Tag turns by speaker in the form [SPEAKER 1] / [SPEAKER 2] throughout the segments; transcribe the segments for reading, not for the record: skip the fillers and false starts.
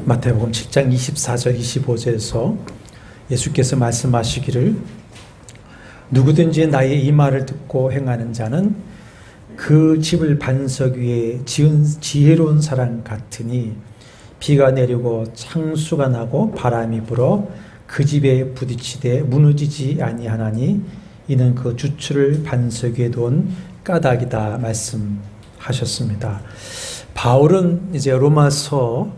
[SPEAKER 1] 마태복음 7장 24절 25절에서 예수께서 말씀하시기를 누구든지 나의 이 말을 듣고 행하는 자는 그 집을 반석 위에 지은 지혜로운 사람 같으니 비가 내리고 창수가 나고 바람이 불어 그 집에 부딪히되 무너지지 아니하나니 이는 그 주추를 반석 위에 둔 까닭이다 말씀하셨습니다. 바울은 이제 로마서를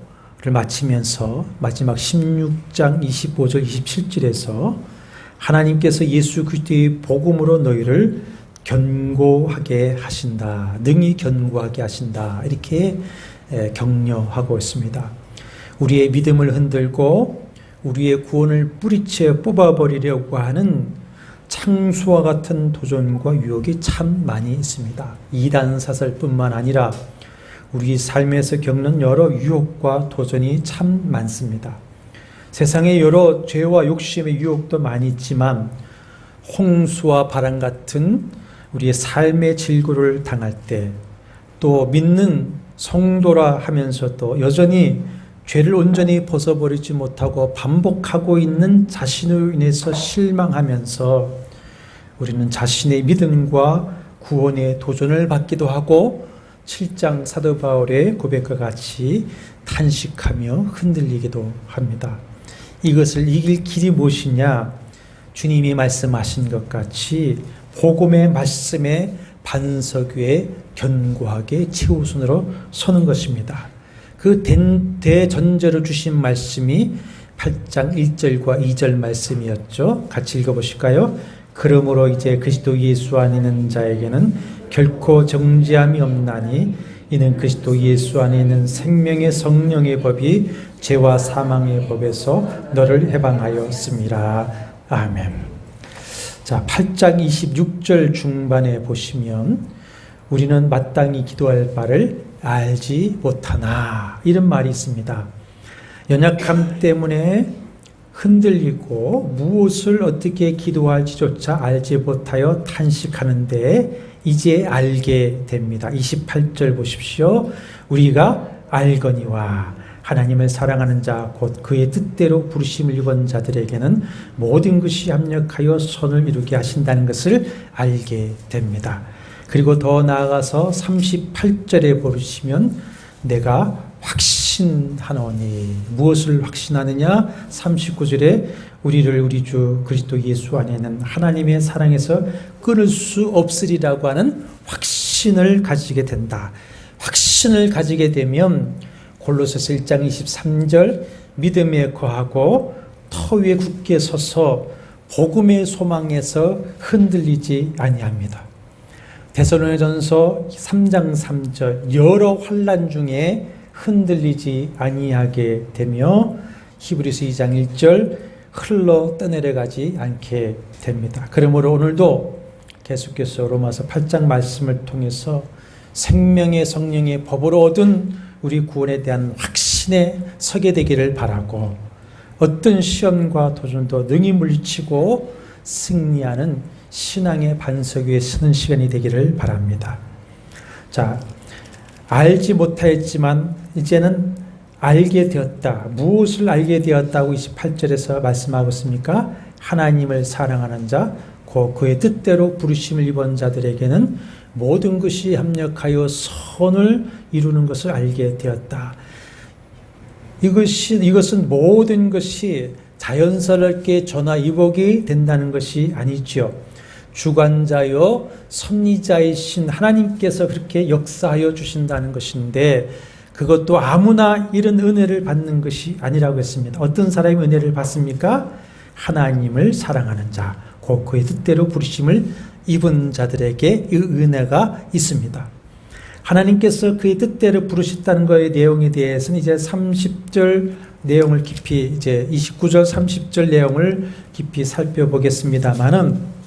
[SPEAKER 1] 마치면서 마지막 16장 25절 27절에서 하나님께서 예수 그리스도의 복음으로 너희를 견고하게 하신다, 능히 견고하게 하신다, 이렇게 격려하고 있습니다. 우리의 믿음을 흔들고 우리의 구원을 뿌리채 뽑아버리려고 하는 창수와 같은 도전과 유혹이 참 많이 있습니다. 이단 사설뿐만 아니라 우리 삶에서 겪는 여러 유혹과 도전이 참 많습니다. 세상에 여러 죄와 욕심의 유혹도 많이 있지만 홍수와 바람 같은 우리의 삶의 질고를 당할 때, 또 믿는 성도라 하면서도 여전히 죄를 온전히 벗어버리지 못하고 반복하고 있는 자신으로 인해서 실망하면서 우리는 자신의 믿음과 구원의 도전을 받기도 하고 7장 사도 바울의 고백과 같이 탄식하며 흔들리기도 합니다. 이것을 이길 길이 무엇이냐? 주님이 말씀하신 것 같이 복음의 말씀에 반석 위에 견고하게 최우선으로 서는 것입니다. 그 대전제로 주신 말씀이 8장 1절과 2절 말씀이었죠. 같이 읽어보실까요? 그러므로 이제 그리스도 예수 안에 있는 자에게는 결코 정죄함이 없나니 이는 그리스도 예수 안에 있는 생명의 성령의 법이 죄와 사망의 법에서 너를 해방하였습니다. 아멘. 자, 8장 26절 중반에 보시면 우리는 마땅히 기도할 바를 알지 못하나, 이런 말이 있습니다. 연약함 때문에 흔들리고 무엇을 어떻게 기도할지조차 알지 못하여 탄식하는데 이제 알게 됩니다. 28절 보십시오. 우리가 알거니와 하나님을 사랑하는 자 곧 그의 뜻대로 부르심을 입은 자들에게는 모든 것이 합력하여 선을 이루게 하신다는 것을 알게 됩니다. 그리고 더 나아가서 38절에 보시면 내가 확신하노니, 무엇을 확신하느냐? 39절에 우리를 우리 주 그리스도 예수 안에는 하나님의 사랑에서 끊을 수 없으리라고 하는 확신을 가지게 된다. 확신을 가지게 되면 골로새서 1장 23절 믿음에 거하고 터 위에 굳게 서서 복음의 소망에서 흔들리지 아니합니다. 데살로니가전서 3장 3절 여러 환난 중에 흔들리지 아니하게 되며 히브리서 2장 1절 흘러 떠내려가지 않게 됩니다. 그러므로 오늘도 계속해서 로마서 8장 말씀을 통해서 생명의 성령의 법으로 얻은 우리 구원에 대한 확신에 서게 되기를 바라고, 어떤 시험과 도전도 능히 물리치고 승리하는 신앙의 반석 위에 서는 시간이 되기를 바랍니다. 자, 알지 못하였지만 이제는 알게 되었다. 무엇을 알게 되었다고 28절에서 말씀하고 있습니까? 하나님을 사랑하는 자, 곧 그의 뜻대로 부르심을 입은 자들에게는 모든 것이 합력하여 선을 이루는 것을 알게 되었다. 이것은 모든 것이 자연스럽게 전화위복이 된다는 것이 아니죠. 주관자요 섭리자이신 하나님께서 그렇게 역사하여 주신다는 것인데, 그것도 아무나 이런 은혜를 받는 것이 아니라고 했습니다. 어떤 사람이 은혜를 받습니까? 하나님을 사랑하는 자, 곧 그의 뜻대로 부르심을 입은 자들에게 이 은혜가 있습니다. 하나님께서 그의 뜻대로 부르셨다는 것의 내용에 대해서는 이제 30절 내용을 깊이, 이제 29절 30절 내용을 깊이 살펴보겠습니다만은,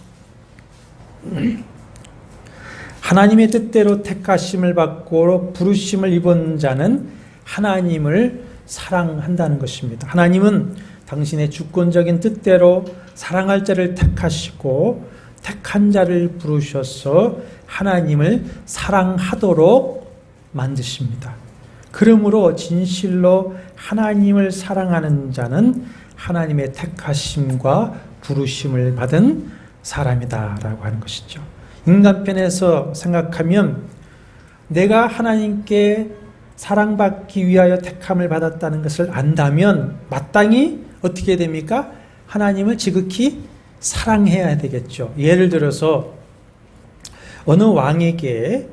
[SPEAKER 1] 하나님의 뜻대로 택하심을 받고 부르심을 입은 자는 하나님을 사랑한다는 것입니다. 하나님은 당신의 주권적인 뜻대로 사랑할 자를 택하시고 택한 자를 부르셔서 하나님을 사랑하도록 만드십니다. 그러므로 진실로 하나님을 사랑하는 자는 하나님의 택하심과 부르심을 받은 사람이다라고 하는 것이죠. 인간편에서 생각하면 내가 하나님께 사랑받기 위하여 택함을 받았다는 것을 안다면 마땅히 어떻게 됩니까? 하나님을 지극히 사랑해야 되겠죠. 예를 들어서 어느 왕에게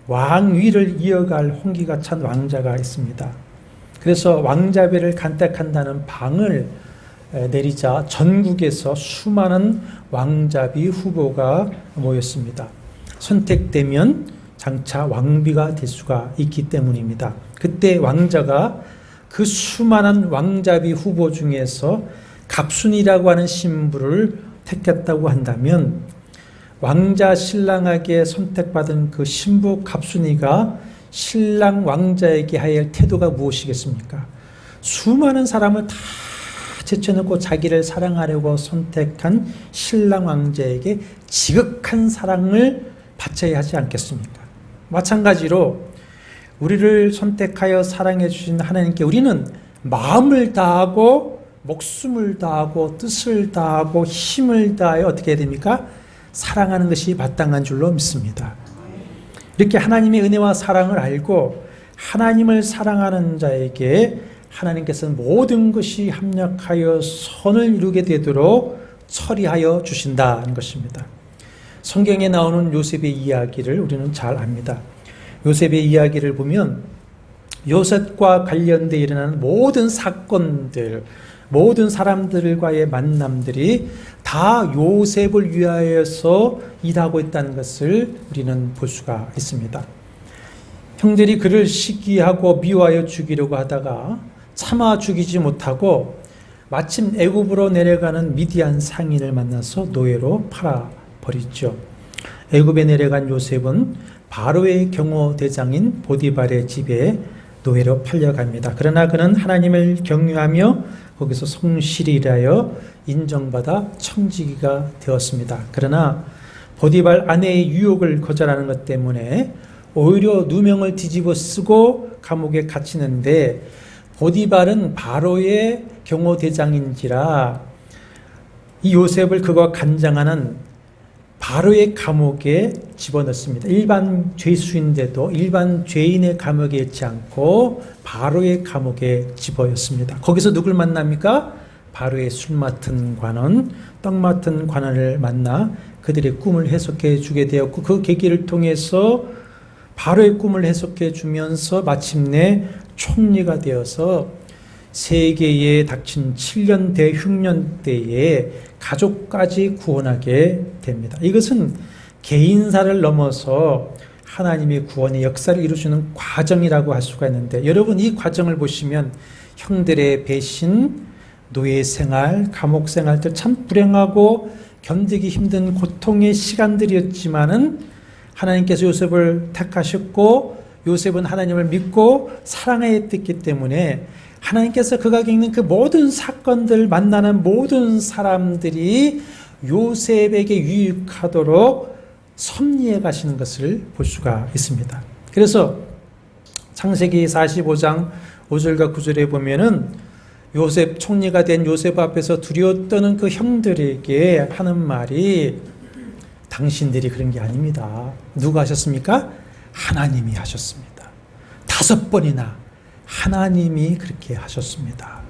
[SPEAKER 1] 왕위를 이어갈 홍기가 찬 왕자가 있습니다. 그래서 왕자배를 간택한다는 방을 내리자 전국에서 수많은 왕자비 후보가 모였습니다. 선택되면 장차 왕비가 될 수가 있기 때문입니다. 그때 왕자가 그 수많은 왕자비 후보 중에서 갑순이라고 하는 신부를 택했다고 한다면 왕자 신랑에게 선택받은 그 신부 갑순이가 신랑 왕자에게 해야 할 태도가 무엇이겠습니까? 수많은 사람을 다 제쳐놓고 자기를 사랑하려고 선택한 신랑 왕자에게 지극한 사랑을 바쳐야 하지 않겠습니까? 마찬가지로 우리를 선택하여 사랑해 주신 하나님께 우리는 마음을 다하고 목숨을 다하고 뜻을 다하고 힘을 다하여 어떻게 해야 됩니까? 사랑하는 것이 마땅한 줄로 믿습니다. 이렇게 하나님의 은혜와 사랑을 알고 하나님을 사랑하는 자에게 하나님께서는 모든 것이 합력하여 선을 이루게 되도록 처리하여 주신다는 것입니다. 성경에 나오는 요셉의 이야기를 우리는 잘 압니다. 요셉의 이야기를 보면 요셉과 관련되어 일어나는 모든 사건들, 모든 사람들과의 만남들이 다 요셉을 위하여서 일하고 있다는 것을 우리는 볼 수가 있습니다. 형들이 그를 시기하고 미워하여 죽이려고 하다가 참아 죽이지 못하고 마침 애굽으로 내려가는 미디안 상인을 만나서 노예로 팔아버리죠. 애굽에 내려간 요셉은 바로의 경호대장인 보디발의 집에 노예로 팔려갑니다. 그러나 그는 하나님을 경외하며 거기서 성실히 일하여 인정받아 청지기가 되었습니다. 그러나 보디발 아내의 유혹을 거절하는 것 때문에 오히려 누명을 뒤집어 쓰고 감옥에 갇히는데 보디발은 바로의 경호대장인지라 이 요셉을 그가 간장하는 바로의 감옥에 집어넣습니다. 일반 죄수인데도 일반 죄인의 감옥에 있지 않고 바로의 감옥에 집어였습니다. 거기서 누굴 만납니까? 바로의 술 맡은 관원, 떡 맡은 관원을 만나 그들의 꿈을 해석해 주게 되었고 그 계기를 통해서 바로의 꿈을 해석해 주면서 마침내 총리가 되어서 세계에 닥친 7년 대흉년 때에 가족까지 구원하게 됩니다. 이것은 개인사를 넘어서 하나님의 구원의 역사를 이루시는 과정이라고 할 수가 있는데 여러분 이 과정을 보시면 형들의 배신, 노예 생활, 감옥 생활들 참 불행하고 견디기 힘든 고통의 시간들이었지만은 하나님께서 요셉을 택하셨고 요셉은 하나님을 믿고 사랑했기 때문에 하나님께서 그가 겪는 그 모든 사건들 만나는 모든 사람들이 요셉에게 유익하도록 섭리해 가시는 것을 볼 수가 있습니다. 그래서 창세기 45장 5절과 9절에 보면은 요셉 총리가 된 요셉 앞에서 두려워 떠는 그 형들에게 하는 말이 당신들이 그런 게 아닙니다. 누가 하셨습니까? 하나님이 하셨습니다. 5번이나 하나님이 그렇게 하셨습니다.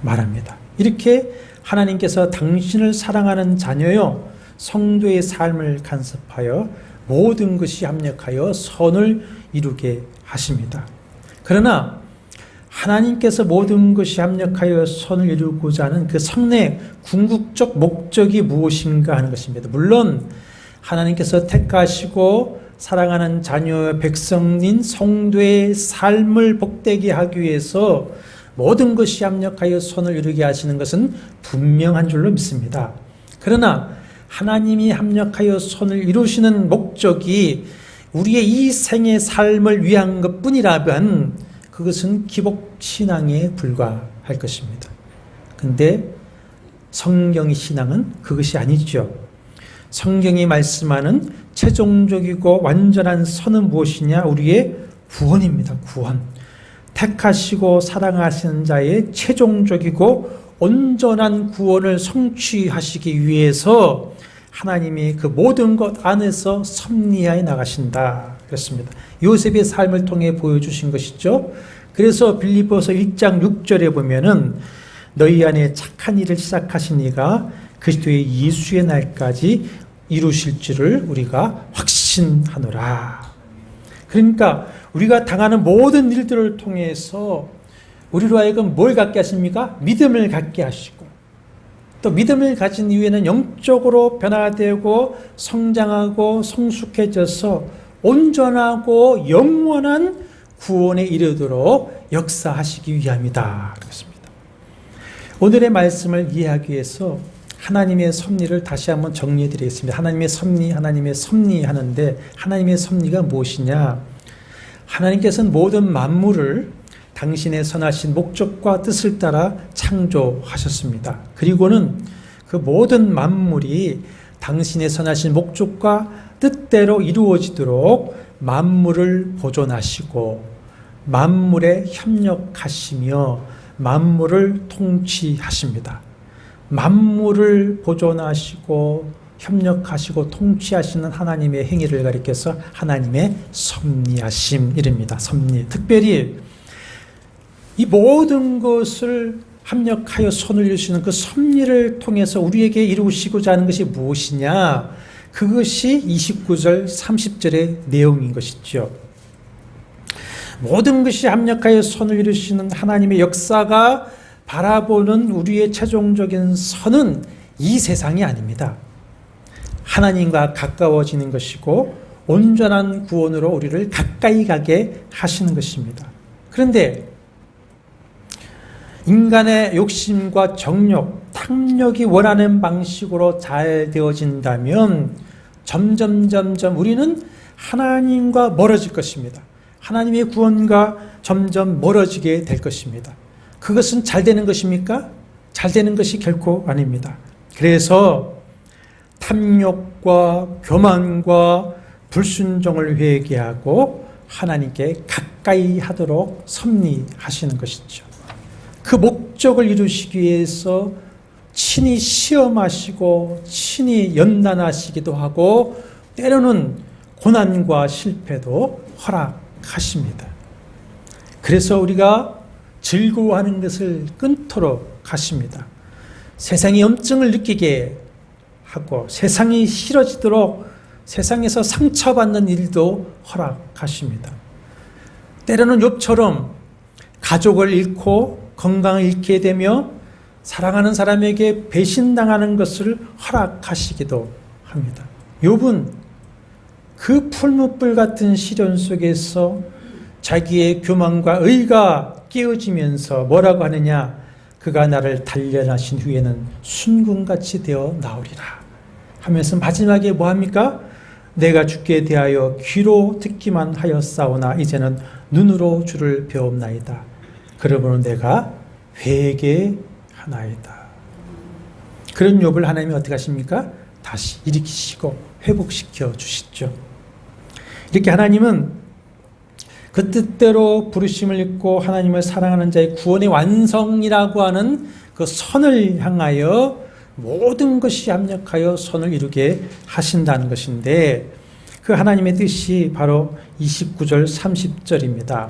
[SPEAKER 1] 말합니다. 이렇게 하나님께서 당신을 사랑하는 자녀요 성도의 삶을 간섭하여 모든 것이 합력하여 선을 이루게 하십니다. 그러나 하나님께서 모든 것이 합력하여 선을 이루고자 하는 그 성례 궁극적 목적이 무엇인가 하는 것입니다. 물론 하나님께서 택하시고 사랑하는 자녀 백성인 성도의 삶을 복되게 하기 위해서 모든 것이 합력하여 선을 이루게 하시는 것은 분명한 줄로 믿습니다. 그러나 하나님이 합력하여 선을 이루시는 목적이 우리의 이 생의 삶을 위한 것뿐이라면 그것은 기복신앙에 불과할 것입니다. 근데 성경의 신앙은 그것이 아니죠. 성경이 말씀하는 최종적이고 완전한 선은 무엇이냐? 우리의 구원입니다. 구원. 택하시고 사랑하시는 자의 최종적이고 온전한 구원을 성취하시기 위해서 하나님이 그 모든 것 안에서 섭리하여 나가신다 그랬습니다. 요셉의 삶을 통해 보여주신 것이죠. 그래서 빌립보서 1장 6절에 보면은 너희 안에 착한 일을 시작하신 이가 그리스도의 예수의 날까지 이루실 줄을 우리가 확신하노라. 그러니까 우리가 당하는 모든 일들을 통해서 우리로 하여금 뭘 갖게 하십니까? 믿음을 갖게 하시고, 또 믿음을 가진 이후에는 영적으로 변화되고 성장하고 성숙해져서 온전하고 영원한 구원에 이르도록 역사하시기 위함이다. 그렇습니다. 오늘의 말씀을 이해하기 위해서 하나님의 섭리를 다시 한번 정리해 드리겠습니다. 하나님의 섭리 하는데 하나님의 섭리가 무엇이냐? 하나님께서는 모든 만물을 당신의 선하신 목적과 뜻을 따라 창조하셨습니다. 그리고는 그 모든 만물이 당신의 선하신 목적과 뜻대로 이루어지도록 만물을 보존하시고 만물에 협력하시며 만물을 통치하십니다. 만물을 보존하시고 협력하시고 통치하시는 하나님의 행위를 가리켜서 하나님의 섭리하심이랍니다. 섭리. 특별히 이 모든 것을 합력하여 손을 이루시는 그 섭리를 통해서 우리에게 이루시고자 하는 것이 무엇이냐? 그것이 29절 30절의 내용인 것이죠. 모든 것이 합력하여 손을 이루시는 하나님의 역사가 바라보는 우리의 최종적인 선은 이 세상이 아닙니다. 하나님과 가까워지는 것이고 온전한 구원으로 우리를 가까이 가게 하시는 것입니다. 그런데 인간의 욕심과 정욕, 탐욕이 원하는 방식으로 잘 되어진다면 점점 우리는 하나님과 멀어질 것입니다. 하나님의 구원과 점점 멀어지게 될 것입니다. 그것은 잘 되는 것입니까? 잘 되는 것이 결코 아닙니다. 그래서 탐욕과 교만과 불순종을 회개하고 하나님께 가까이 하도록 섭리하시는 것이죠. 그 목적을 이루시기 위해서 친히 시험하시고 친히 연단하시기도 하고 때로는 고난과 실패도 허락하십니다. 그래서 우리가 즐거워하는 것을 끊도록 하십니다. 세상의 염증을 느끼게 하고 세상이 싫어지도록 세상에서 상처받는 일도 허락하십니다. 때로는 욥처럼 가족을 잃고 건강을 잃게 되며 사랑하는 사람에게 배신당하는 것을 허락하시기도 합니다. 욥은 그 풀무불 같은 시련 속에서 자기의 교만과 의가 깨어지면서 뭐라고 하느냐? 그가 나를 단련하신 후에는 순금같이 되어 나오리라 하면서 마지막에 뭐합니까? 내가 주께 대하여 귀로 듣기만 하였사오나 이제는 눈으로 주를 배옵나이다. 그러므로 내가 회개하나이다. 그런 욥을 하나님이 어떻게 하십니까? 다시 일으키시고 회복시켜 주시죠. 이렇게 하나님은 그 뜻대로 부르심을 입고 하나님을 사랑하는 자의 구원의 완성이라고 하는 그 선을 향하여 모든 것이 합력하여 선을 이루게 하신다는 것인데 그 하나님의 뜻이 바로 29절 30절입니다.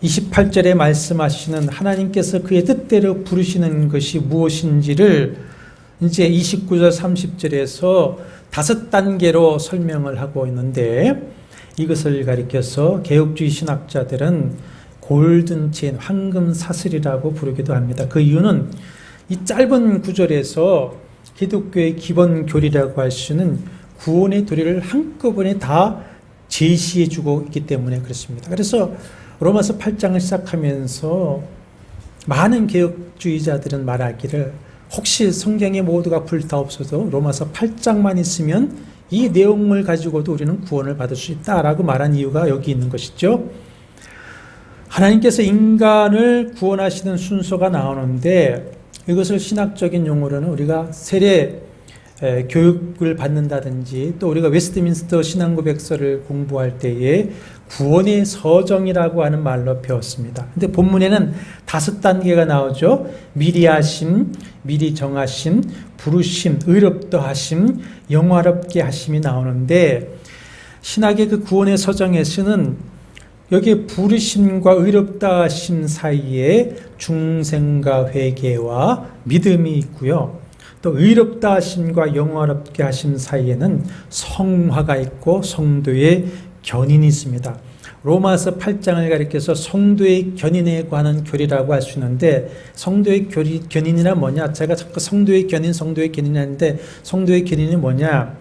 [SPEAKER 1] 28절에 말씀하시는 하나님께서 그의 뜻대로 부르시는 것이 무엇인지를 이제 29절 30절에서 5단계로 설명을 하고 있는데 이것을 가리켜서 개혁주의 신학자들은 골든체인, 황금 사슬이라고 부르기도 합니다. 그 이유는 이 짧은 구절에서 기독교의 기본 교리라고 할 수 있는 구원의 도리를 한꺼번에 다 제시해주고 있기 때문에 그렇습니다. 그래서 로마서 8장을 시작하면서 많은 개혁주의자들은 말하기를 혹시 성경에 모두가 불타없어도 로마서 8장만 있으면 이 내용을 가지고도 우리는 구원을 받을 수 있다라고 말한 이유가 여기 있는 것이죠. 하나님께서 인간을 구원하시는 순서가 나오는데 이것을 신학적인 용어로는 우리가 세례 교육을 받는다든지 또 우리가 웨스트민스터 신앙고백서를 공부할 때에 구원의 서정이라고 하는 말로 배웠습니다. 근데 본문에는 5단계가 나오죠. 미리 하심, 미리 정하심, 부르심, 의롭다 하심, 영화롭게 하심이 나오는데 신학의 그 구원의 서정에서는 여기에 부르심과 의롭다 하심 사이에 중생과 회개와 믿음이 있고요. 또 의롭다 하심과 영화롭게 하심 사이에는 성화가 있고 성도의 견인이 있습니다. 로마서 8장을 가리켜서 성도의 견인에 관한 교리라고 할 수 있는데 성도의 견인이란 뭐냐? 제가 자꾸 성도의 견인 하는데 성도의 견인이 뭐냐?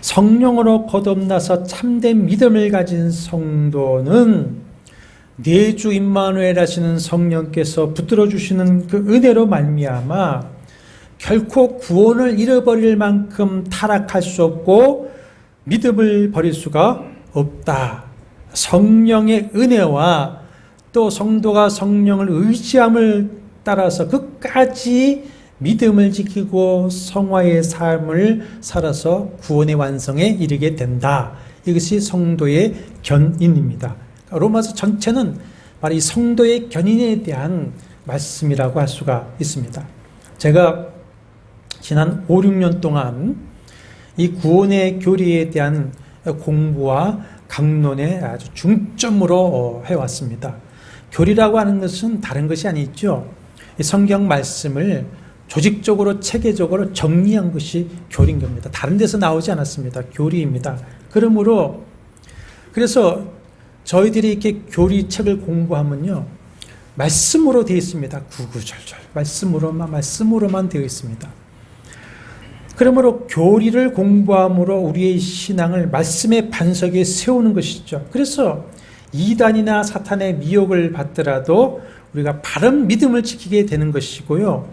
[SPEAKER 1] 성령으로 거듭나서 참된 믿음을 가진 성도는 내주 임마누엘 하시는 성령께서 붙들어 주시는 그 은혜로 말미암아 결코 구원을 잃어버릴 만큼 타락할 수 없고 믿음을 버릴 수가 없다. 성령의 은혜와 또 성도가 성령을 의지함을 따라서 끝까지 믿음을 지키고 성화의 삶을 살아서 구원의 완성에 이르게 된다. 이것이 성도의 견인입니다. 로마서 전체는 바로 이 성도의 견인에 대한 말씀이라고 할 수가 있습니다. 제가 지난 5, 6년 동안 이 구원의 교리에 대한 공부와 강론에 아주 중점으로 해왔습니다. 교리라고 하는 것은 다른 것이 아니죠. 이 성경 말씀을 조직적으로 체계적으로 정리한 것이 교리인 겁니다. 다른 데서 나오지 않았습니다. 교리입니다. 그러므로 그래서 저희들이 이렇게 교리책을 공부하면요, 말씀으로 되어 있습니다. 구구절절 말씀으로만 되어 있습니다. 그러므로 교리를 공부함으로 우리의 신앙을 말씀의 반석에 세우는 것이죠. 그래서 이단이나 사탄의 미혹을 받더라도 우리가 바른 믿음을 지키게 되는 것이고요.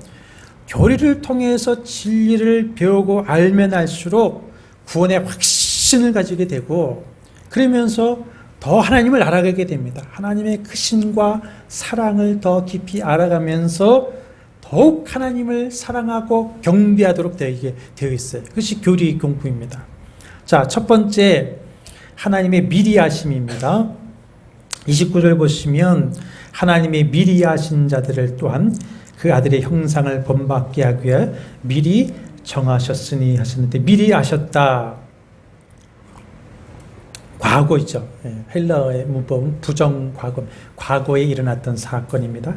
[SPEAKER 1] 교리를 통해서 진리를 배우고 알면 알수록 구원의 확신을 가지게 되고 그러면서 더 하나님을 알아가게 됩니다. 하나님의 크신과 사랑을 더 깊이 알아가면서 더욱 하나님을 사랑하고 경배하도록 되어 있어요. 그것이 교리 공부입니다. 자, 첫 번째 하나님의 미리 하심입니다. 29절 보시면 하나님의 미리 하신 자들을 또한 그 아들의 형상을 본받게 하기 위해 미리 정하셨으니 하셨는데 미리 하셨다. 과거이죠. 헬라어의 문법은 부정 과거, 과거에 일어났던 사건입니다.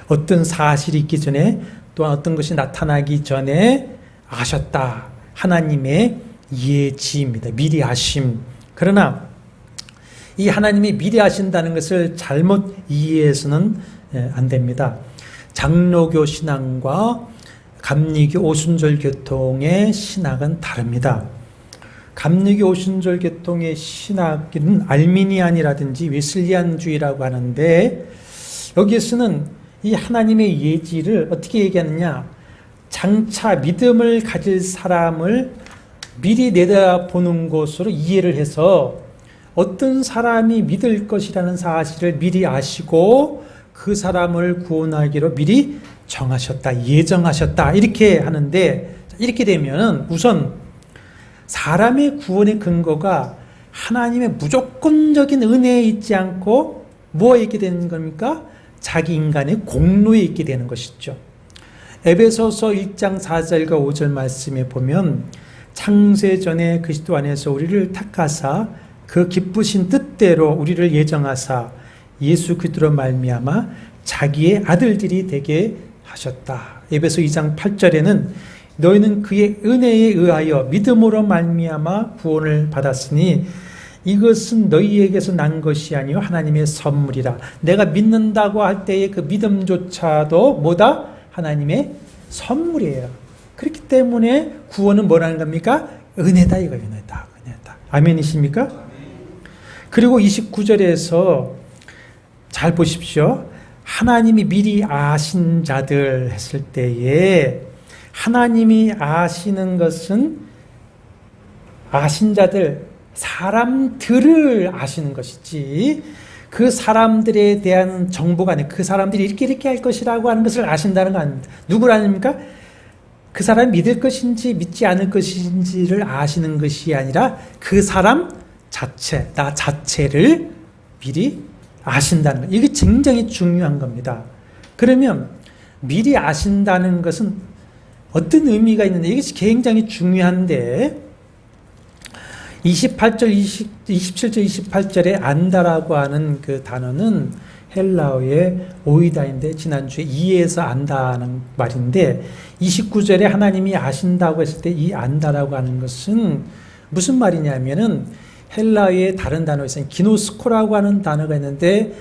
[SPEAKER 1] 어떤 사실이 있기 전에 또한 어떤 것이 나타나기 전에 아셨다. 하나님의 예지입니다. 미리 하심. 그러나 이 하나님이 미리 하신다는 것을 잘못 이해해서는 안 됩니다. 장로교 신앙과 감리교 오순절 교통의 신학은 다릅니다. 감리교 오순절 교통의 신학은 알미니안이라든지 웨슬리안주의라고 하는데 여기에서는 이 하나님의 예지를 어떻게 얘기하느냐, 장차 믿음을 가질 사람을 미리 내다보는 것으로 이해를 해서 어떤 사람이 믿을 것이라는 사실을 미리 아시고 그 사람을 구원하기로 미리 정하셨다, 예정하셨다 이렇게 하는데, 이렇게 되면 우선 사람의 구원의 근거가 하나님의 무조건적인 은혜에 있지 않고 뭐에 있게 되는 겁니까? 자기 인간의 공로에 있게 되는 것이죠. 에베소서 1장 4절과 5절 말씀에 보면 창세전에 그리스도 안에서 우리를 택하사 그 기쁘신 뜻대로 우리를 예정하사 예수 그리스도로 말미암아 자기의 아들들이 되게 하셨다. 에베소 2장 8절에는 너희는 그의 은혜에 의하여 믿음으로 말미암아 구원을 받았으니 이것은 너희에게서 난 것이 아니요 하나님의 선물이라. 내가 믿는다고 할 때의 그 믿음조차도 뭐다? 하나님의 선물이에요. 그렇기 때문에 구원은 뭐라는 겁니까? 은혜다 이거, 은혜다. 아멘이십니까? 그리고 29절에서 잘 보십시오. 하나님이 미리 아신 자들 했을 때에 하나님이 아시는 것은 아신 자들, 사람들을 아시는 것이지 그 사람들에 대한 정보가 아니에요. 그 사람들이 이렇게 할 것이라고 하는 것을 아신다는 거 아닙니다. 누구를 아십니까? 그 사람이 믿을 것인지 믿지 않을 것인지를 아시는 것이 아니라 그 사람 자체, 나 자체를 미리 아신다는 것. 이게 굉장히 중요한 겁니다. 그러면 미리 아신다는 것은 어떤 의미가 있는데 이것이 굉장히 중요한데 27절, 28절에 안다라고 하는 그 단어는 헬라어의 오이다인데 지난주에 이해해서 안다는 말인데 29절에 하나님이 아신다고 했을 때 이 안다라고 하는 것은 무슨 말이냐면은 헬라어의 다른 단어가 있어요. 기노스코라고 하는 단어가 있는데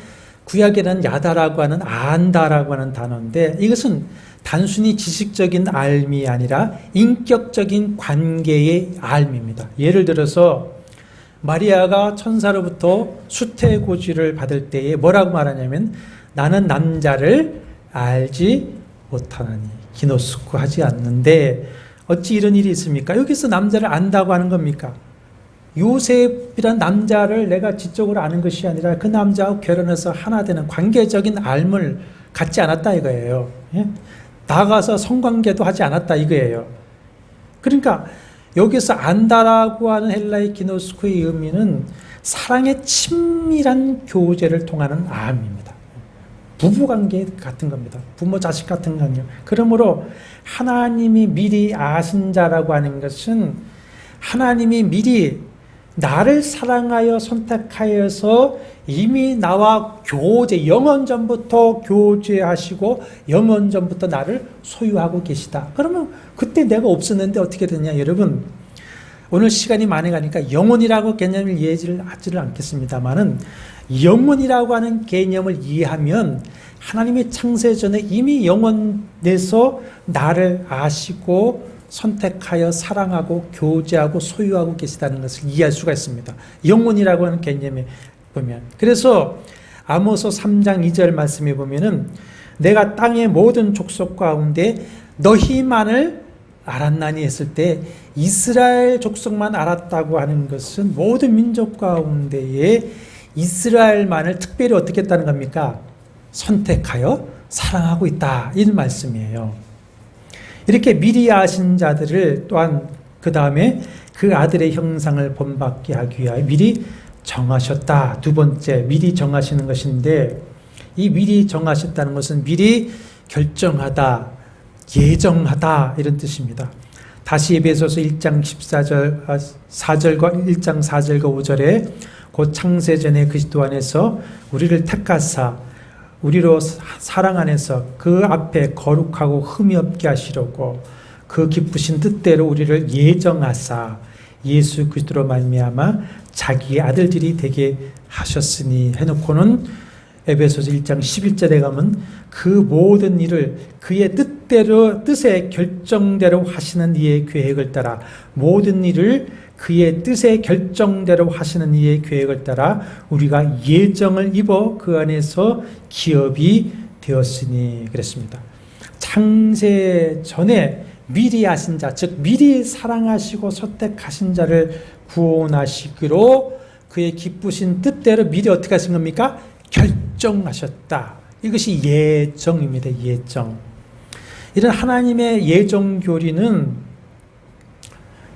[SPEAKER 1] 구약에는 야다라고 하는 안다라고 하는 단어인데 이것은 단순히 지식적인 알미 아니라 인격적인 관계의 알미입니다. 예를 들어서 마리아가 천사로부터 수태고지를 받을 때에 뭐라고 말하냐면 나는 남자를 알지 못하나니 기노스코 하지 않는데 어찌 이런 일이 있습니까? 여기서 남자를 안다고 하는 겁니까? 요셉이란 남자를 내가 지적으로 아는 것이 아니라 그 남자하고 결혼해서 하나 되는 관계적인 알을 갖지 않았다 이거예요. 예? 나가서 성관계도 하지 않았다 이거예요. 그러니까 여기서 안다라고 하는 헬라의 기노스코의 의미는 사랑의 친밀한 교제를 통하는 암입니다. 부부관계 같은 겁니다. 부모 자식 같은 관계. 그러므로 하나님이 미리 아신 자라고 하는 것은 하나님이 미리 나를 사랑하여 선택하여서 이미 나와 교제, 영원전부터 교제하시고 영원전부터 나를 소유하고 계시다. 그러면 그때 내가 없었는데 어떻게 되냐 여러분, 오늘 시간이 많이 가니까 영혼이라고 개념을 이해하지를 않겠습니다만은 영혼이라고 하는 개념을 이해하면 하나님의 창세 전에 이미 영혼에서 나를 아시고 선택하여 사랑하고 교제하고 소유하고 계시다는 것을 이해할 수가 있습니다. 영혼이라고 하는 개념에 보면. 그래서 아모스 3장 2절 말씀에 보면은 내가 땅의 모든 족속 가운데 너희만을 알았나니 했을 때 이스라엘 족속만 알았다고 하는 것은 모든 민족 가운데에 이스라엘만을 특별히 어떻게 했다는 겁니까? 선택하여 사랑하고 있다. 이 말씀이에요. 이렇게 미리 아신 자들을 또한 그 다음에 그 아들의 형상을 본받게 하기 위하여 미리 정하셨다. 두 번째, 미리 정하시는 것인데 이 미리 정하셨다는 것은 미리 결정하다, 예정하다 이런 뜻입니다. 다시 에베소서 1장 4절과 1장 4절과 5절에 곧 창세전에 그리스도 안에서 우리를 택하사 우리로 사랑 안에서 그 앞에 거룩하고 흠이 없게 하시려고 그 기쁘신 뜻대로 우리를 예정하사 예수 그리스도로 말미암아 자기의 아들들이 되게 하셨으니 해놓고는 에베소서 1장 11절에 가면 그 모든 일을 그의 뜻대로 뜻의 결정대로 하시는 이의 계획을 따라 모든 일을 그의 뜻의 결정대로 하시는 이의 계획을 따라 우리가 예정을 입어 그 안에서 기업이 되었으니 그랬습니다. 창세 전에 미리 하신 자, 즉 미리 사랑하시고 선택하신 자를 구원하시기로 그의 기쁘신 뜻대로 미리 어떻게 하신 겁니까? 결정하셨다. 이것이 예정입니다. 예정. 이런 하나님의 예정 교리는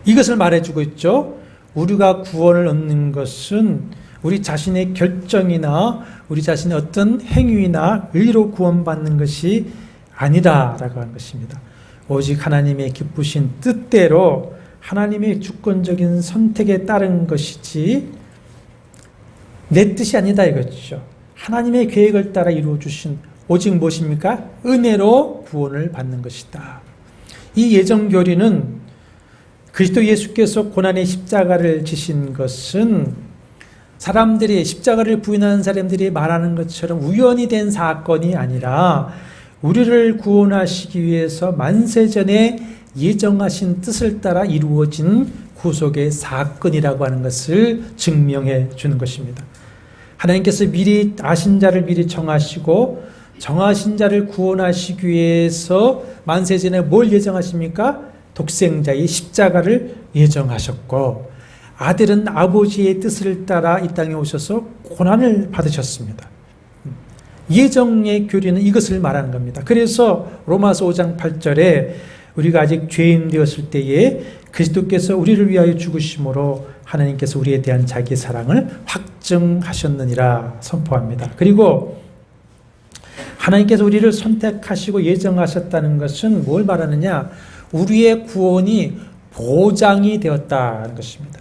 [SPEAKER 1] 이것을 말해주고 있죠. 우리가 구원을 얻는 것은 우리 자신의 결정이나 우리 자신의 어떤 행위나 의로 구원받는 것이 아니다라고 하는 것입니다. 오직 하나님의 기쁘신 뜻대로 하나님의 주권적인 선택에 따른 것이지 내 뜻이 아니다 이거죠. 하나님의 계획을 따라 이루어주신 오직 무엇입니까? 은혜로 구원을 받는 것이다. 이 예정교리는 그리스도 예수께서 고난의 십자가를 지신 것은 사람들이 십자가를 부인하는 사람들이 말하는 것처럼 우연히 된 사건이 아니라 우리를 구원하시기 위해서 만세전에 예정하신 뜻을 따라 이루어진 구속의 사건이라고 하는 것을 증명해 주는 것입니다. 하나님께서 미리 아신 자를 미리 정하시고 정하신 자를 구원하시기 위해서 만세전에 뭘 예정하십니까? 독생자의 십자가를 예정하셨고 아들은 아버지의 뜻을 따라 이 땅에 오셔서 고난을 받으셨습니다. 예정의 교리는 이것을 말하는 겁니다. 그래서 로마서 5장 8절에 우리가 아직 죄인 되었을 때에 그리스도께서 우리를 위하여 죽으심으로 하나님께서 우리에 대한 자기의 사랑을 확증하셨느니라 선포합니다. 그리고 하나님께서 우리를 선택하시고 예정하셨다는 것은 뭘 말하느냐? 우리의 구원이 보장이 되었다는 것입니다.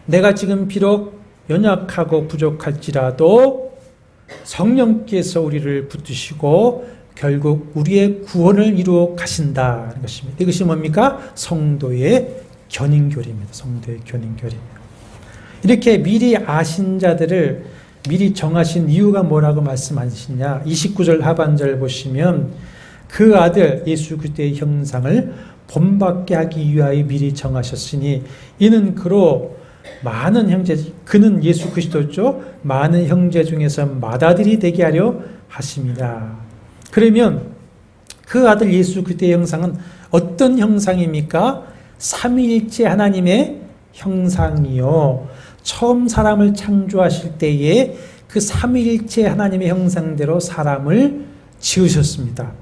[SPEAKER 1] 내가 지금 비록 연약하고 부족할지라도 성령께서 우리를 붙드시고 결국 우리의 구원을 이루어 가신다는 것입니다. 이것이 뭡니까? 성도의 견인교리입니다. 성도의 견인교리. 이렇게 미리 아신 자들을 미리 정하신 이유가 뭐라고 말씀하시냐? 29절 하반절 보시면 그 아들 예수 그리스도의 형상을 본받게 하기 위하여 미리 정하셨으니 이는 그로 많은 형제, 그는 예수 그리스도죠. 많은 형제 중에서 맏아들이 되게 하려 하심이라. 그러면 그 아들 예수 그리스도의 형상은 어떤 형상입니까? 삼위일체 하나님의 형상이요. 처음 사람을 창조하실 때에 그 삼위일체 하나님의 형상대로 사람을 지으셨습니다.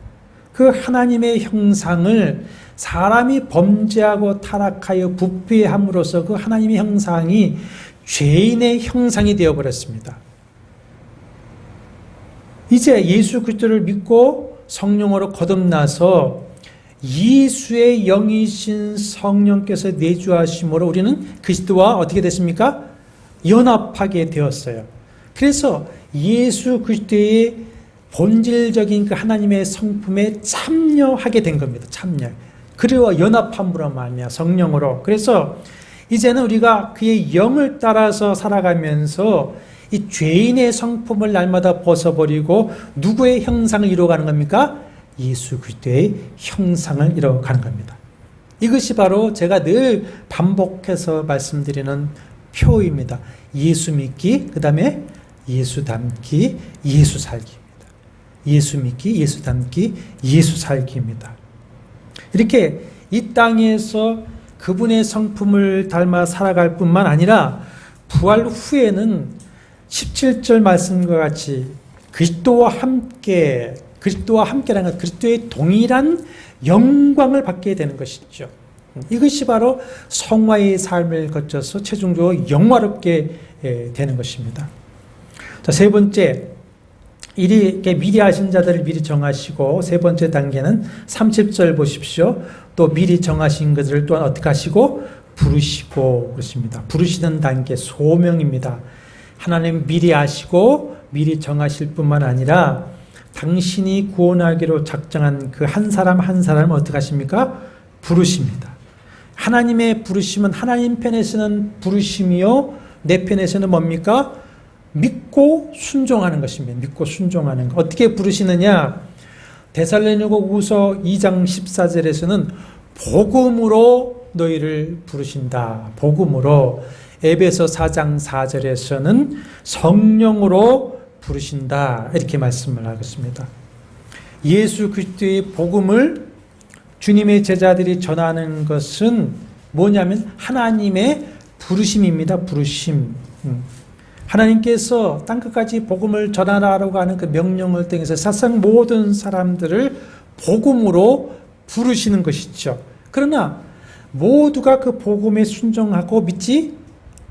[SPEAKER 1] 그 하나님의 형상을 사람이 범죄하고 타락하여 부패함으로써 그 하나님의 형상이 죄인의 형상이 되어버렸습니다. 이제 예수 그리스도를 믿고 성령으로 거듭나서 예수의 영이신 성령께서 내주하심으로 우리는 그리스도와 어떻게 됐습니까? 연합하게 되었어요. 그래서 예수 그리스도의 본질적인 그 하나님의 성품에 참여하게 된 겁니다. 참여. 그리고 연합함으로 말미암아 성령으로. 그래서 이제는 우리가 그의 영을 따라서 살아가면서 이 죄인의 성품을 날마다 벗어버리고 누구의 형상을 이루어가는 겁니까? 예수 그리스도의 형상을 이루어가는 겁니다. 이것이 바로 제가 늘 반복해서 말씀드리는 표입니다. 예수 믿기, 그 다음에 예수 닮기, 예수 살기입니다. 예수 믿기, 예수 닮기, 예수 살기입니다. 이렇게 이 땅에서 그분의 성품을 닮아 살아갈 뿐만 아니라 부활 후에는 17절 말씀과 같이 그리스도와 함께라는 것, 그리스도의 동일한 영광을 받게 되는 것이죠. 이것이 바로 성화의 삶을 거쳐서 최종적으로 영화롭게 되는 것입니다. 자, 세 번째, 이렇게 미리 아신 자들을 미리 정하시고, 세 번째 단계는 30절 보십시오. 또 미리 정하신 것들을 또한 어떻게 하시고 부르시고 그렇습니다. 부르시는 단계 소명입니다. 하나님 미리 아시고 미리 정하실 뿐만 아니라 당신이 구원하기로 작정한 그 한 사람 한 사람을 어떻게 하십니까? 부르십니다. 하나님의 부르심은 하나님 편에서는 부르심이요, 내 편에서는 뭡니까? 믿고 순종하는 것입니다. 믿고 순종하는 것. 어떻게 부르시느냐? 데살로니가후서 2장 14절에서는 복음으로 너희를 부르신다. 복음으로. 에베소 4장 4절에서는 성령으로 부르신다. 이렇게 말씀을 하고 있습니다. 예수 그리스도의 복음을 주님의 제자들이 전하는 것은 뭐냐면 하나님의 부르심입니다. 부르심. 하나님께서 땅끝까지 복음을 전하라고 하는 그 명령을 통해서 세상 모든 사람들을 복음으로 부르시는 것이죠. 그러나 모두가 그 복음에 순종하고 믿지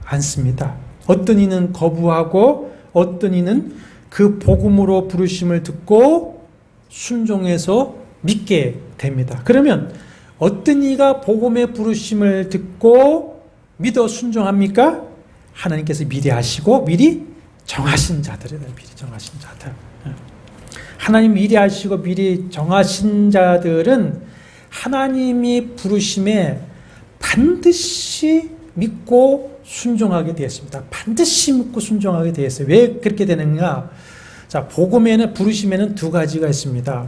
[SPEAKER 1] 않습니다. 어떤 이는 거부하고 어떤 이는 그 복음으로 부르심을 듣고 순종해서 믿게 됩니다. 그러면 어떤 이가 복음의 부르심을 듣고 믿어 순종합니까? 하나님께서 미리 아시고 미리 정하신 자들이다. 미리 정하신 자들. 하나님 미리 아시고 미리 정하신 자들은 하나님이 부르심에 반드시 믿고 순종하게 되었습니다. 반드시 믿고 순종하게 되었어요. 왜 그렇게 되는가? 자, 복음에는 부르심에는 두 가지가 있습니다.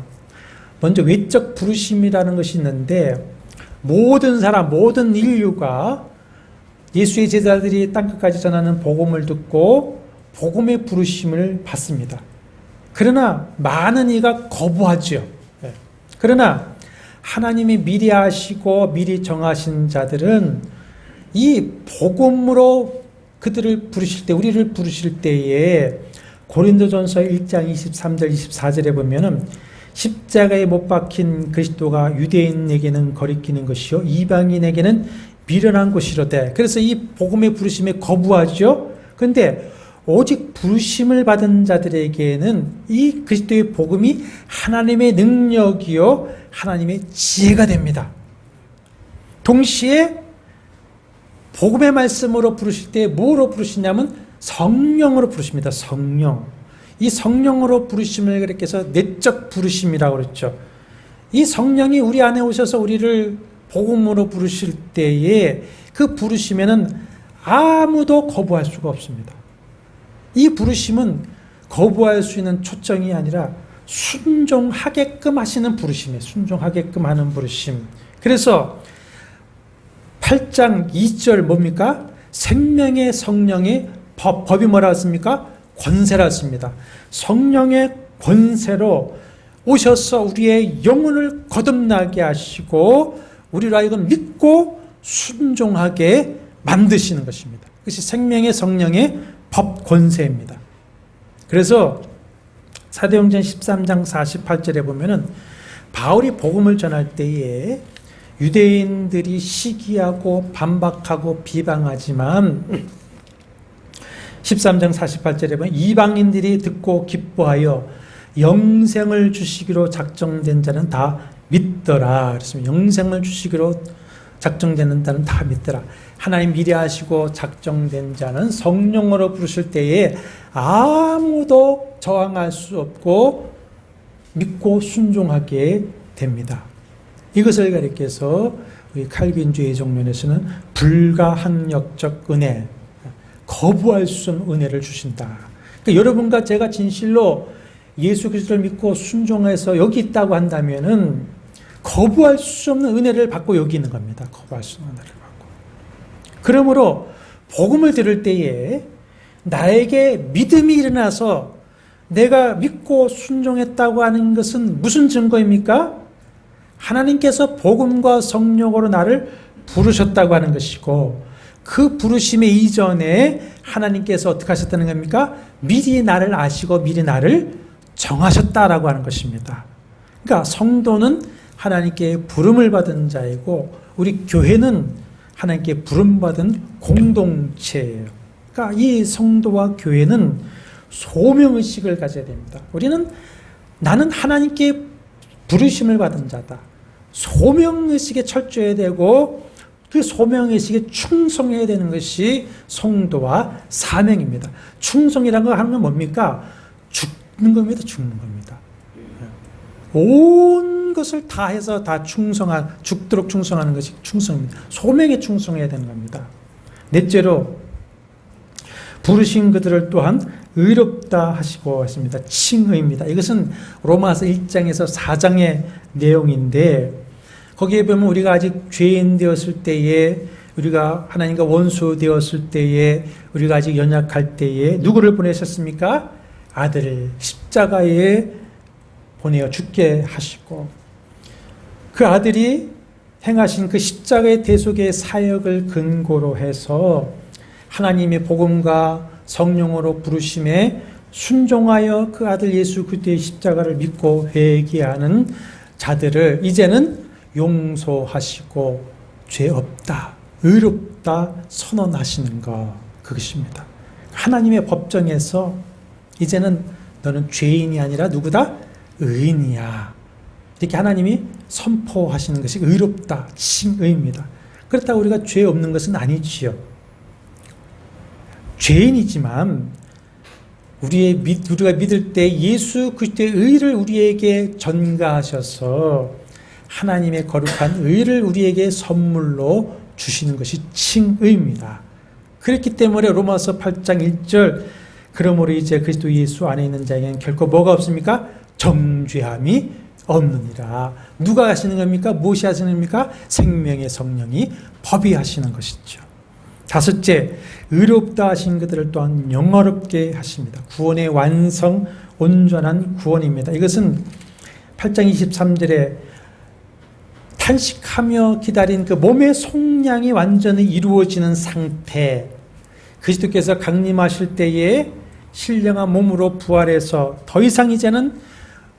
[SPEAKER 1] 먼저 외적 부르심이라는 것이 있는데 모든 사람, 모든 인류가 예수의 제자들이 땅끝까지 전하는 복음을 듣고 복음의 부르심을 받습니다. 그러나 많은 이가 거부하죠. 그러나 하나님이 미리 아시고 미리 정하신 자들은 이 복음으로 그들을 부르실 때, 우리를 부르실 때에 고린도전서 1장 23절 24절에 보면은 십자가에 못 박힌 그리스도가 유대인에게는 거리끼는 것이요 이방인에게는 미련한 것이로되. 그래서 이 복음의 부르심에 거부하죠. 그런데 오직 부르심을 받은 자들에게는 이 그리스도의 복음이 하나님의 능력이요 하나님의 지혜가 됩니다. 동시에 복음의 말씀으로 부르실 때 뭐로 부르시냐면 성령으로 부르십니다. 성령. 이 성령으로 부르심을 그렇게 해서 내적 부르심이라고 그랬죠. 이 성령이 우리 안에 오셔서 우리를 복음으로 부르실 때에 그 부르심에는 아무도 거부할 수가 없습니다. 이 부르심은 거부할 수 있는 초청이 아니라 순종하게끔 하시는 부르심이에요. 순종하게끔 하는 부르심. 그래서 8장 2절 뭡니까? 생명의 성령의 법이 뭐라 했습니까? 권세라 했습니다. 성령의 권세로 오셔서 우리의 영혼을 거듭나게 하시고 우리로 하여금 믿고 순종하게 만드시는 것입니다. 그것이 생명의 성령의 법 권세입니다. 그래서 사도행전 13장 48절에 보면은 바울이 복음을 전할 때에 유대인들이 시기하고 반박하고 비방하지만 13장 48절에 보면 이방인들이 듣고 기뻐하여 영생을 주시기로 작정된 자는 다 믿더라. 그렇습니다. 영생을 주시기로 작정되는 자는 다 믿더라. 하나님 미래하시고 작정된 자는 성령으로 부르실 때에 아무도 저항할 수 없고 믿고 순종하게 됩니다. 이것을 가리켜서 우리 칼빈주의 정론에서는 불가항력적 은혜, 거부할 수 없는 은혜를 주신다. 그러니까 여러분과 제가 진실로 예수 그리스도를 믿고 순종해서 여기 있다고 한다면은 거부할 수 없는 은혜를 받고 여기 있는 겁니다. 거부할 수 없는 은혜를 받고. 그러므로 복음을 들을 때에 나에게 믿음이 일어나서 내가 믿고 순종했다고 하는 것은 무슨 증거입니까? 하나님께서 복음과 성령으로 나를 부르셨다고 하는 것이고 그 부르심의 이전에 하나님께서 어떻게 하셨다는 겁니까? 미리 나를 아시고 미리 나를 정하셨다라고 하는 것입니다. 그러니까 성도는 하나님께 부름을 받은 자이고 우리 교회는 하나님께 부름받은 공동체예요. 그러니까 이 성도와 교회는 소명의식을 가져야 됩니다. 우리는 나는 하나님께 부르심을 받은 자다. 소명의식에 철저해야 되고 그 소명의식에 충성해야 되는 것이 성도와 사명입니다. 충성이라는 거 하는 건 뭡니까? 죽는 겁니다. 죽는 겁니다. 온 것을 다 해서 다 죽도록 충성하는 것이 충성입니다. 소명에 충성해야 되는 겁니다. 넷째로 부르신 그들을 또한 의롭다 하시고 했습니다. 칭의입니다. 이것은 로마서 1장에서 4장의 내용인데 거기에 보면 우리가 아직 죄인 되었을 때에 우리가 하나님과 원수 되었을 때에 우리가 아직 연약할 때에 누구를 보내셨습니까? 아들을 십자가에 보내어 죽게 하시고 그 아들이 행하신 그 십자가의 대속의 사역을 근거로 해서 하나님의 복음과 성령으로 부르심에 순종하여 그 아들 예수 그리스도의 십자가를 믿고 회개하는 자들을 이제는 용서하시고 죄 없다, 의롭다 선언하시는 것 그것입니다. 하나님의 법정에서 이제는 너는 죄인이 아니라 누구다? 의인이야. 이렇게 하나님이 선포하시는 것이 의롭다, 칭의입니다. 그렇다고 우리가 죄 없는 것은 아니지요. 죄인이지만 우리가 믿을 때 예수 그리스도의 의를 우리에게 전가하셔서 하나님의 거룩한 의를 우리에게 선물로 주시는 것이 칭의입니다. 그렇기 때문에 로마서 8장 1절 그러므로 이제 그리스도 예수 안에 있는 자에게는 결코 뭐가 없습니까? 정죄함이 없느니라. 누가 하시는 겁니까? 무엇이 하시는 겁니까? 생명의 성령이 법이 하시는 것이죠. 다섯째, 의롭다 하신 그들을 또한 영화롭게 하십니다. 구원의 완성, 온전한 구원입니다. 이것은 8장 23절에 탄식하며 기다린 그 몸의 속량이 완전히 이루어지는 상태, 그리스도께서 강림하실 때에 신령한 몸으로 부활해서 더 이상 이제는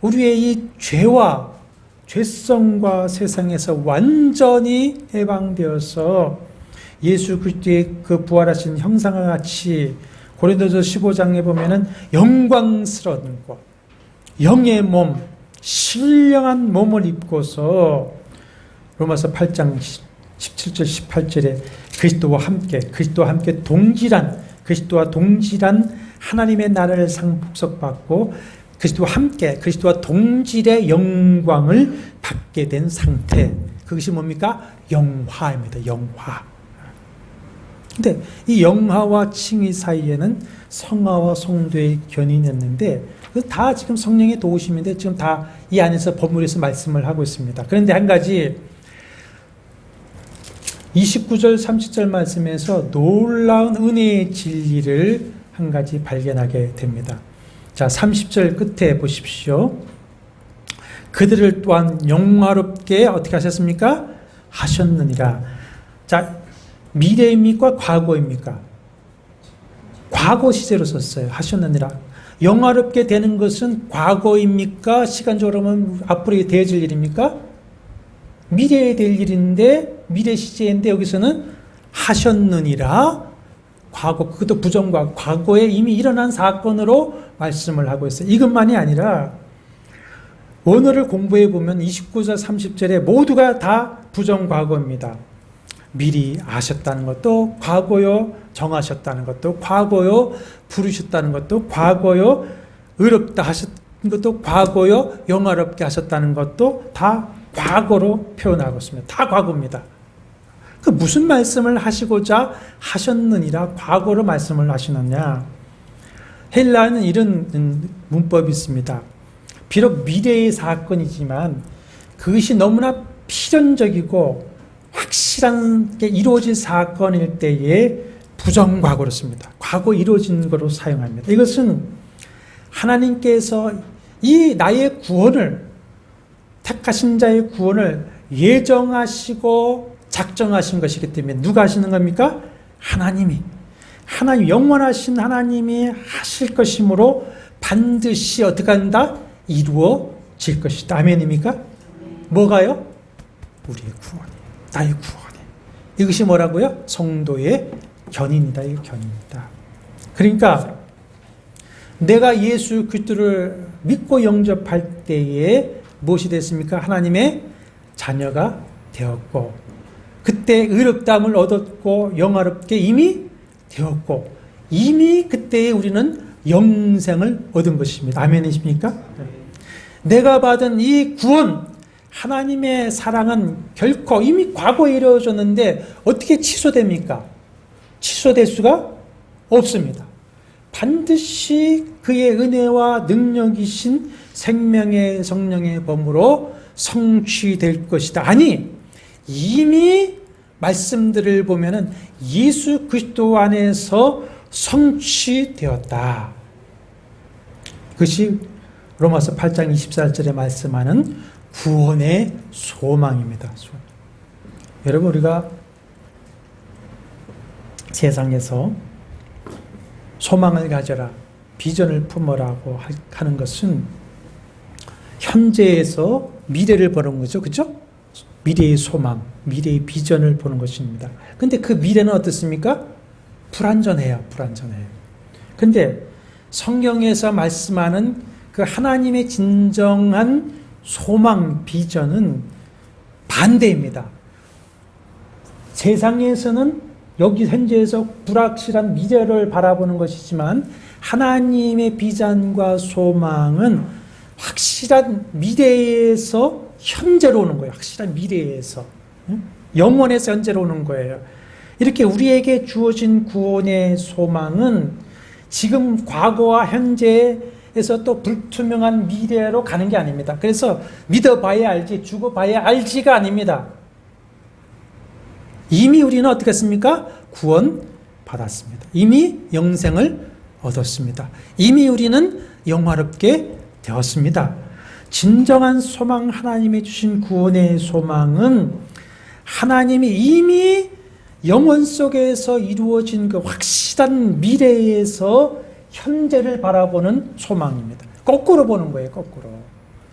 [SPEAKER 1] 우리의 이 죄와 죄성과 세상에서 완전히 해방되어서 예수 그리스도의 그 부활하신 형상과 같이 고린도서 15장에 보면은 영광스러운 것, 영의 몸, 신령한 몸을 입고서 로마서 8장 17절 18절에 그리스도와 함께 그리스도와 동질한 하나님의 나라를 상속받고 그리스도와 동질의 영광을 받게 된 상태. 그것이 뭡니까? 영화입니다. 영화. 근데 이 영화와 칭의 사이에는 성화와 성도의 견인이 있는데 다 지금 성령의 도우심인데 지금 다 이 안에서 법문에서 말씀을 하고 있습니다. 그런데 한 가지 29절 30절 말씀에서 놀라운 은혜의 진리를 한 가지 발견하게 됩니다. 자, 30절 끝에 보십시오. 그들을 또한 영화롭게 어떻게 하셨습니까? 하셨느니라. 자, 미래입니까? 과거입니까? 과거 시제로 썼어요. 하셨느니라. 영화롭게 되는 것은 과거입니까? 시간적으로 보면 앞으로 되어질 일입니까? 미래에 될 일인데 미래 시제인데 여기서는 하셨느니라. 과거, 그것도 부정과 과거에 이미 일어난 사건으로 말씀을 하고 있어요. 이것만이 아니라 원어를 공부해 보면 29절 30절에 모두가 다 부정과거입니다. 미리 아셨다는 것도 과거요, 정하셨다는 것도 과거요, 부르셨다는 것도 과거요, 의롭다 하셨던 것도 과거요, 영화롭게 하셨다는 것도 다 과거로 표현하고 있습니다. 다 과거입니다. 그 무슨 말씀을 하시고자 하셨느니라 과거로 말씀을 하시느냐? 헬라는 이런 문법이 있습니다. 비록 미래의 사건이지만 그것이 너무나 필연적이고 확실한 게 이루어질 사건일 때에 부정과거로 씁니다. 과거 이루어진 거로 사용합니다. 이것은 하나님께서 이 나의 구원을, 택하신 자의 구원을 예정하시고 작정하신 것이기 때문에 누가 하시는 겁니까? 하나님, 영원하신 하나님이 하실 것이므로 반드시 어떻게 한다? 이루어질 것이다. 아멘입니까? 뭐가요? 우리의 구원이, 나의 구원이. 이것이 뭐라고요? 성도의 견인이다. 이 견인이다. 그러니까 내가 예수 그리스도를 믿고 영접할 때에 무엇이 됐습니까? 하나님의 자녀가 되었고 그때 의롭다함을 얻었고 영화롭게 이미 되었고 이미 그때에 우리는 영생을 얻은 것입니다. 아멘이십니까? 내가 받은 이 구원, 하나님의 사랑은 결코 이미 과거에 이루어졌는데 어떻게 취소됩니까? 취소될 수가 없습니다. 반드시 그의 은혜와 능력이신 생명의 성령의 범으로 성취될 것이다. 아니, 이미 말씀들을 보면은 예수 그리스도 안에서 성취되었다. 그것이 로마서 8장 24절에 말씀하는 구원의 소망입니다. 여러분, 우리가 세상에서 소망을 가져라, 비전을 품어라고 하는 것은 현재에서 미래를 보는 거죠. 그죠? 미래의 소망, 미래의 비전을 보는 것입니다. 근데 그 미래는 어떻습니까? 불안전해요. 근데 성경에서 말씀하는 그 하나님의 진정한 소망, 비전은 반대입니다. 세상에서는 여기 현재에서 불확실한 미래를 바라보는 것이지만 하나님의 비전과 소망은 확실한 미래에서 현재로 오는 거예요. 확실한 미래에서. 영원에서 현재로 오는 거예요. 이렇게 우리에게 주어진 구원의 소망은 지금 과거와 현재에서 또 불투명한 미래로 가는 게 아닙니다. 그래서 믿어봐야 알지, 죽어봐야 알지가 아닙니다. 이미 우리는 어떻게 했습니까? 구원 받았습니다. 이미 영생을 얻었습니다. 이미 우리는 영화롭게 되었습니다. 진정한 소망, 하나님이 주신 구원의 소망은 하나님이 이미 영원 속에서 이루어진 그 확실한 미래에서 현재를 바라보는 소망입니다. 거꾸로 보는 거예요. 거꾸로.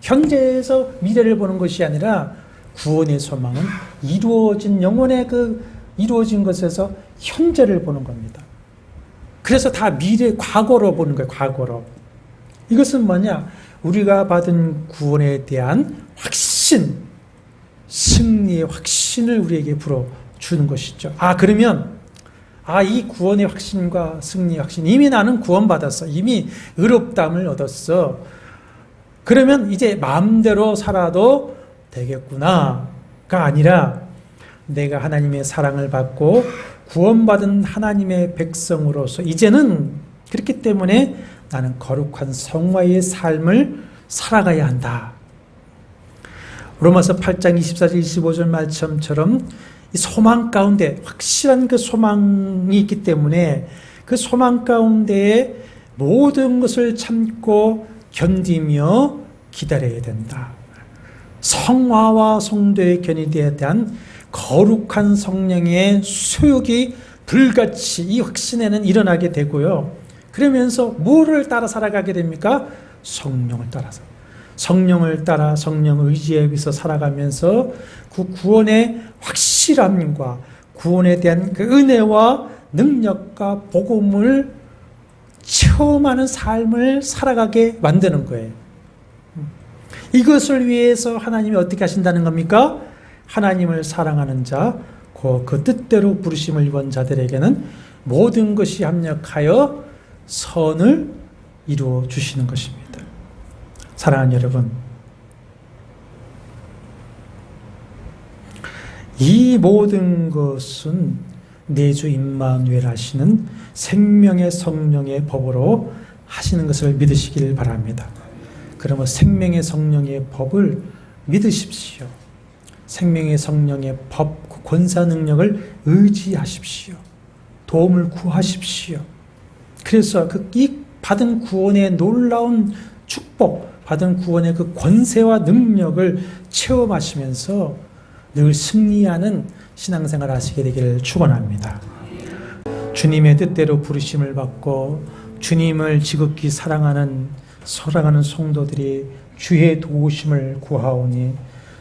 [SPEAKER 1] 현재에서 미래를 보는 것이 아니라 구원의 소망은 이루어진 영혼의 이루어진 것에서 현재를 보는 겁니다. 그래서 다 과거로 보는 거예요. 과거로. 이것은 뭐냐? 우리가 받은 구원에 대한 확신, 승리의 확신을 우리에게 불어주는 것이죠. 그러면 이 구원의 확신과 승리의 확신, 이미 나는 구원받았어. 이미 의롭다함을 얻었어. 그러면 이제 마음대로 살아도 되겠구나가 아니라 내가 하나님의 사랑을 받고 구원받은 하나님의 백성으로서 이제는 그렇기 때문에 나는 거룩한 성화의 삶을 살아가야 한다. 로마서 8장 24절 25절 말씀처럼 이 소망 가운데 확실한 그 소망이 있기 때문에 그 소망 가운데에 모든 것을 참고 견디며 기다려야 된다. 성화와 성도의 견인에 대한 거룩한 성령의 소욕이 불같이 이 확신에는 일어나게 되고요. 그러면서 뭐를 따라 살아가게 됩니까? 성령을 따라서. 성령을 따라 성령 의지에 비해서 살아가면서 그 구원의 확실함과 구원에 대한 그 은혜와 능력과 복음을 체험하는 삶을 살아가게 만드는 거예요. 이것을 위해서 하나님이 어떻게 하신다는 겁니까? 하나님을 사랑하는 자, 그 뜻대로 부르심을 입은 자들에게는 모든 것이 합력하여 선을 이루어 주시는 것입니다. 사랑하는 여러분, 이 모든 것은 내주 임마누엘 하시는 생명의 성령의 법으로 하시는 것을 믿으시길 바랍니다. 그러면 생명의 성령의 법을 믿으십시오. 생명의 성령의 법, 그 권사 능력을 의지하십시오. 도움을 구하십시오. 그래서 이 받은 구원의 놀라운 축복, 받은 구원의 그 권세와 능력을 체험하시면서 늘 승리하는 신앙생활 하시게 되기를 축원합니다. 주님의 뜻대로 부르심을 받고 주님을 지극히 사랑하는 성도들이 주의 도우심을 구하오니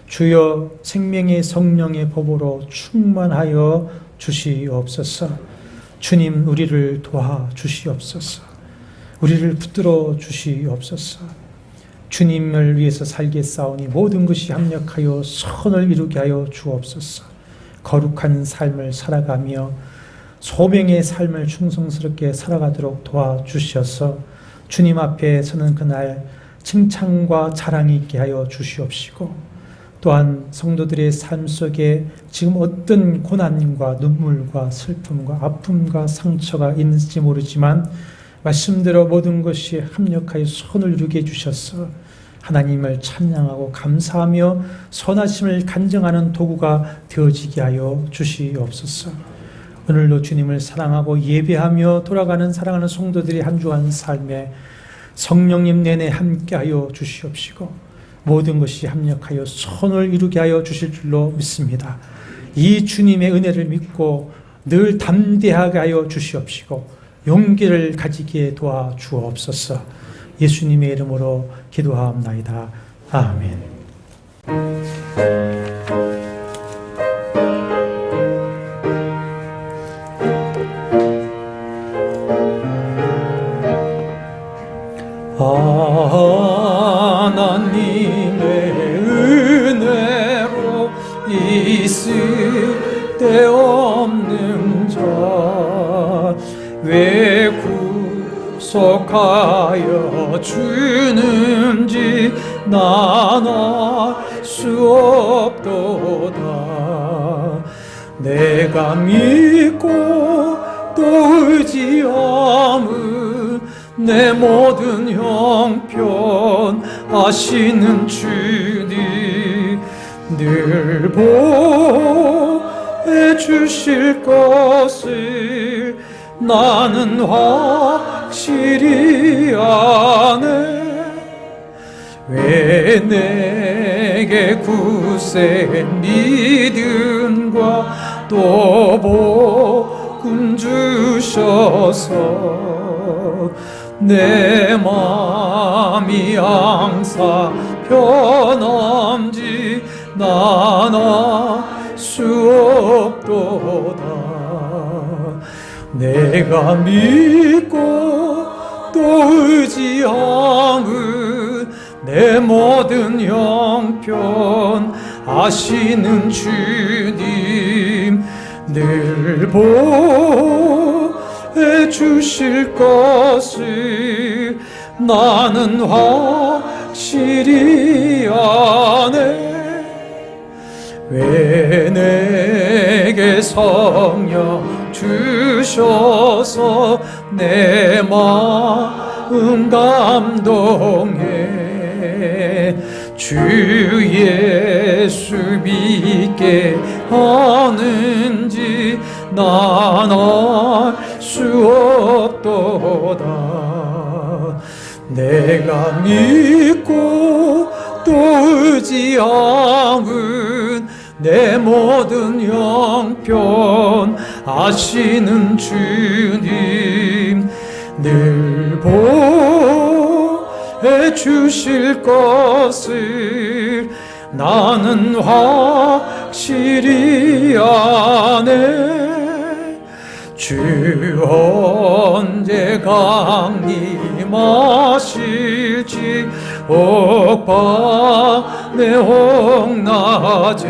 [SPEAKER 1] 주여 생명의 성령의 법으로 충만하여 주시옵소서. 주님, 우리를 도와 주시옵소서. 우리를 붙들어 주시옵소서. 주님을 위해서 살겠사오니 모든 것이 합력하여 선을 이루게 하여 주옵소서. 거룩한 삶을 살아가며 소명의 삶을 충성스럽게 살아가도록 도와주셔서 주님 앞에 서는 그날 칭찬과 자랑이 있게 하여 주시옵시고, 또한 성도들의 삶 속에 지금 어떤 고난과 눈물과 슬픔과 아픔과 상처가 있는지 모르지만 말씀대로 모든 것이 합력하여 선을 이루게 해주셔서 하나님을 찬양하고 감사하며 선하심을 간증하는 도구가 되어지게 하여 주시옵소서. 오늘도 주님을 사랑하고 예배하며 돌아가는 사랑하는 성도들이 한 주간 삶에 성령님 내내 함께하여 주시옵시고 모든 것이 합력하여 선을 이루게 하여 주실 줄로 믿습니다. 이 주님의 은혜를 믿고 늘 담대하게 하여 주시옵시고 용기를 가지게 도와주옵소서. 예수님의 이름으로 기도하옵나이다. 아멘.
[SPEAKER 2] 하나님의 은혜로 있을 데 없는 자 왜 구속하여 주는지 난 알 수 없도다. 내가 믿고 또 의지함은 내 모든 형편 아시는 주님 늘 보해 주실 것을 나는 확실히 아네. 왜 내게 굳센 믿음과 또 복음 주셔서 내 마음이 항상 변함지 나나 수 없도다. 내가 믿고 또 의지함은 내 모든 형편 아시는 주님 늘 보해 주실 것을 나는 확실히 아네. 왜 내게 성령 주셔서 내 마음 감동해. 주 예수 믿게 하는지 난 알 수 없도다. 내가 믿고 또 의지함은 내 모든 형편 아시는 주님 늘 보해 주실 것을 나는 확실히 아네. 주 언제 강림하실지 옥밤의 홍낮에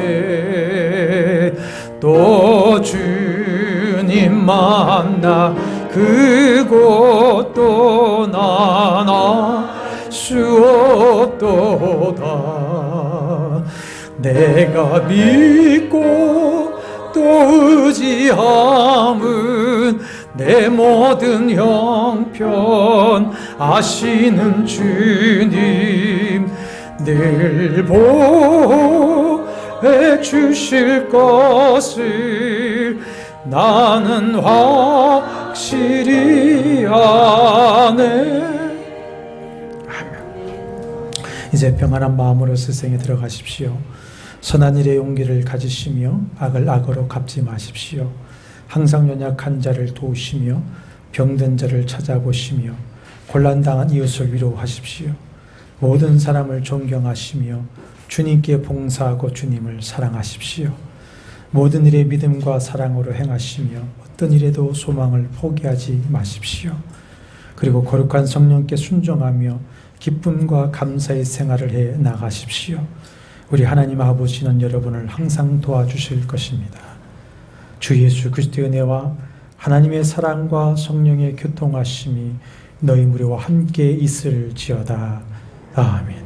[SPEAKER 2] 또 주님 만나 그곳도 난 알 수 없도다. 내가 믿고 또 의지함은 내 모든 형편 아시는 주님 늘 보해 주실 것을 나는 확실히 아네.
[SPEAKER 1] 이제 평안한 마음으로 세상에 들어가십시오. 선한 일의 용기를 가지시며 악을 악으로 갚지 마십시오. 항상 연약한 자를 도우시며 병든 자를 찾아보시며 곤란당한 이웃을 위로하십시오. 모든 사람을 존경하시며 주님께 봉사하고 주님을 사랑하십시오. 모든 일에 믿음과 사랑으로 행하시며 어떤 일에도 소망을 포기하지 마십시오. 그리고 거룩한 성령께 순종하며 기쁨과 감사의 생활을 해 나가십시오. 우리 하나님 아버지는 여러분을 항상 도와주실 것입니다. 주 예수 그리스도의 은혜와 하나님의 사랑과 성령의 교통하심이 너희 무리와 함께 있을지어다. 아멘.